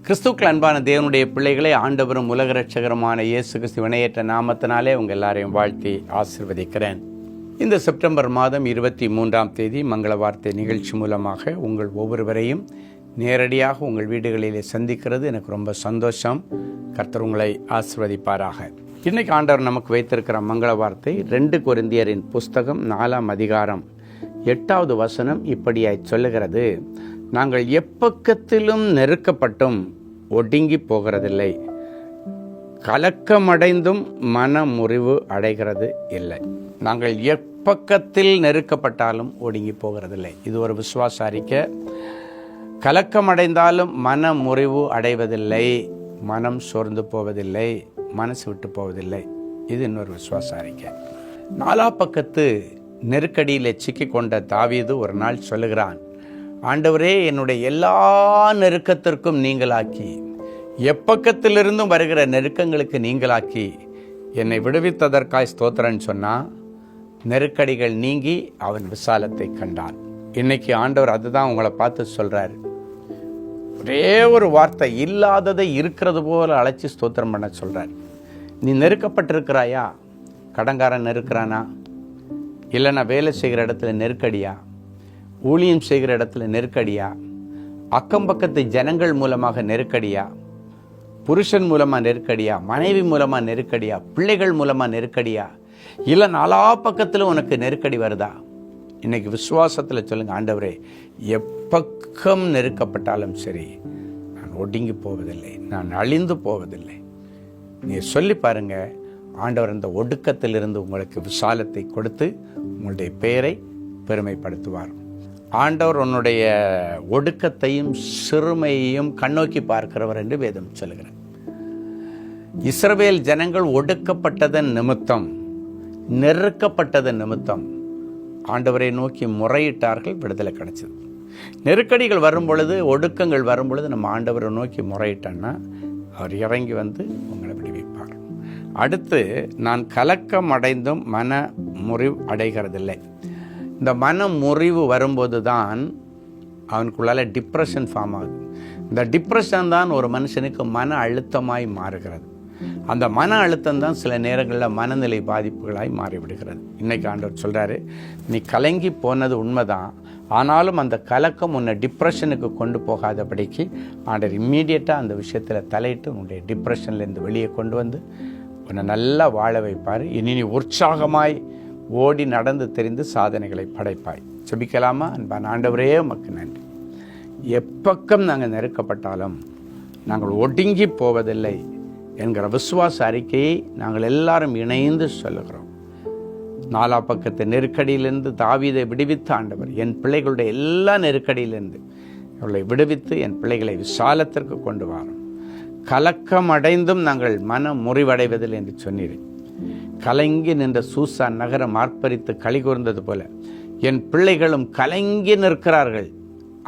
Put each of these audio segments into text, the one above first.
கிறிஸ்துக்கள் அன்பான தேவனுடைய பிள்ளைகளை ஆண்டவரும் உலக ரட்சகருமான இயேசு கிறிஸ்து வினையேற்ற நாமத்தினாலே உங்கள் எல்லாரையும் வாழ்த்தி ஆசீர்வதிக்கிறேன். இந்த செப்டம்பர் மாதம் 23ஆம் தேதி மங்கள வார்த்தை நிகழ்ச்சி மூலமாக உங்கள் ஒவ்வொருவரையும் நேரடியாக உங்கள் வீடுகளிலே சந்திக்கிறது எனக்கு ரொம்ப சந்தோஷம். கர்த்தர் உங்களை ஆசீர்வதிப்பாராக. இன்னைக்கு ஆண்டவர் நமக்கு வைத்திருக்கிற மங்கள வார்த்தை 2 கொரிந்தியரின் புஸ்தகம் 4ஆம் அதிகாரம் 8வது வசனம் இப்படியாய் சொல்லுகிறது: நாங்கள் எப்பக்கத்திலும் நெருக்கப்பட்டும் ஒடுங்கி போகிறதில்லை, கலக்கமடைந்தும் மன முறிவு அடைகிறது இல்லை. நாங்கள் எப்பக்கத்தில் நெருக்கப்பட்டாலும் ஒடுங்கி போகிறதில்லை. இது ஒரு விசுவாச அறிக்கை. கலக்கமடைந்தாலும் மன முறிவு அடைவதில்லை, மனம் சோர்ந்து போவதில்லை, மனசு விட்டு போவதில்லை. இது இன்னொரு விசுவாச அறிக்கை. 4ஆம் பக்கத்து நெருக்கடியில் சிக்கிக்கொண்ட தாவீது ஒரு நாள் சொல்லுகிறான்: ஆண்டவரே, என்னுடைய எல்லா நெருக்கத்திற்கும் நீங்களாக்கி, எப்பக்கத்திலிருந்தும் வருகிற நெருக்கங்களுக்கு நீங்களாக்கி என்னை விடுவித்ததற்காய் ஸ்தோத்திரன்னு சொன்னால் நெருக்கடிகள் நீங்கி அவன் விசாலத்தை கண்டான். இன்னைக்கு ஆண்டவர் அதுதான் உங்களை பார்த்து சொல்கிறார். ஒரே ஒரு வார்த்தை, இல்லாததை இருக்கிறது போல அழைச்சி ஸ்தோத்திரம் பண்ண சொல்கிறார். நீ நெருக்கப்பட்டிருக்கிறாயா? கடன்காரன் நெருக்கிறானா? இல்லைன்னா வேலை செய்கிற இடத்துல நெருக்கடியா? ஊழியம் செய்கிற இடத்துல நெருக்கடியா? அக்கம் பக்கத்து ஜனங்கள் மூலமாக நெருக்கடியா? புருஷன் மூலமாக நெருக்கடியா? மனைவி மூலமாக நெருக்கடியா? பிள்ளைகள் மூலமாக நெருக்கடியா? இல்லை 4 பக்கத்தில் உனக்கு நெருக்கடி வருதா? இன்னைக்கு விசுவாசத்தில் சொல்லுங்க, ஆண்டவரே, எப்பக்கம் நெருக்கப்பட்டாலும் சரி, நான் ஒடுங்கி போவதில்லை, நான் அழிந்து போவதில்லை. நீ சொல்லி பாருங்க, ஆண்டவர் அந்த ஒடுக்கத்திலிருந்து உங்களுக்கு விசாலத்தை கொடுத்து உங்களுடைய பெயரை பெருமைப்படுத்துவார். ஆண்டவர் உன்னுடைய ஒடுக்கத்தையும் சிறுமையையும் கண்ணோக்கி பார்க்கிறவர் என்று வேதம் சொல்லுகிறார். இஸ்ரவேல் ஜனங்கள் ஒடுக்கப்பட்டதன் நிமித்தம், நெருக்கப்பட்டதன் நிமித்தம் ஆண்டவரை நோக்கி முறையிட்டார்கள், விடுதலை கிடைச்சது. நெருக்கடிகள் வரும் பொழுது, ஒடுக்கங்கள் வரும் பொழுது நம்ம ஆண்டவரை நோக்கி முறையிட்டோன்னா அவர் இறங்கி வந்து உங்களை விடுவிப்பார். அடுத்து, நான் கலக்கம் அடைந்தும் மன முறிவு அடைகிறதில்லை. இந்த மன முறிவு வரும்போது தான் அவனுக்குள்ளால டிப்ரெஷன் ஃபார்ம் ஆகுது. இந்த டிப்ரெஷன் தான் ஒரு மனுஷனுக்கு மன அழுத்தமாய் மாறுகிறது. அந்த மன அழுத்தம் தான் சில நேரங்களில் மனநிலை பாதிப்புகளாய் மாறிவிடுகிறது. இன்னைக்கு ஆண்டவர் சொல்கிறாரு, நீ கலங்கி போனது உண்மைதான், ஆனாலும் அந்த கலக்கம் உன்னை டிப்ரெஷனுக்கு கொண்டு போகாதபடிக்கு ஆண்டவர் இம்மீடியட்டாக அந்த விஷயத்தில் தலையிட்டு உன்னுடைய டிப்ரெஷன்லேருந்து வெளியே கொண்டு வந்து உன்னை நல்லா வாழ வைப்பார். இனி நீ உற்சாகமாய் ஓடி நடந்து தெரிந்து சாதனைகளை படைப்பாய். செபிக்கலாமா? அன்பான ஆண்டவரே, உமக்கு நன்றி. எப்பக்கம் நாங்கள் நெருக்கப்பட்டாலும் நாங்கள் ஒடுங்கி போவதில்லை என்கிற விசுவாச அறிக்கையை நாங்கள் எல்லாரும் இணைந்து சொல்லுகிறோம். 4ஆம் பக்கத்து நெருக்கடியிலிருந்து தாவீதை விடுவித்த ஆண்டவர் என் பிள்ளைகளுடைய எல்லா நெருக்கடியிலிருந்து அவர்களை விடுவித்து என் பிள்ளைகளை விசாலத்திற்கு கொண்டு வரோம். கலக்கம் அடைந்தும் நாங்கள் மன முறிவடைவதில்லை என்று சொன்னீர். கலங்கி நின்ற சூசான் நகரம் ஆர்ப்பரித்து களி கூர்ந்தது போல என் பிள்ளைகளும் கலங்கி நிற்கிறார்கள்.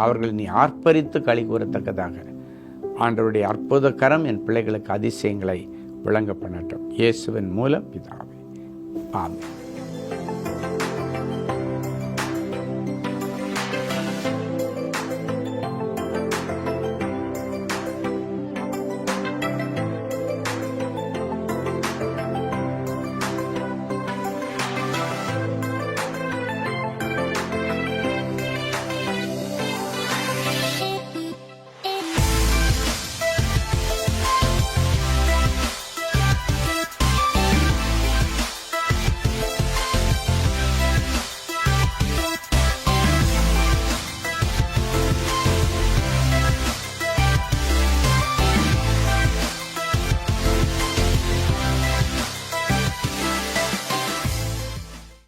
அவர்கள் நீ ஆர்ப்பரித்து களி கூறத்தக்கதாக ஆண்டவருடைய அற்புத கரம் என் பிள்ளைகளுக்கு அதிசயங்களை விளங்க பண்ணட்டும். இயேசுவின் மூலம் பிதாவே, ஆமென்.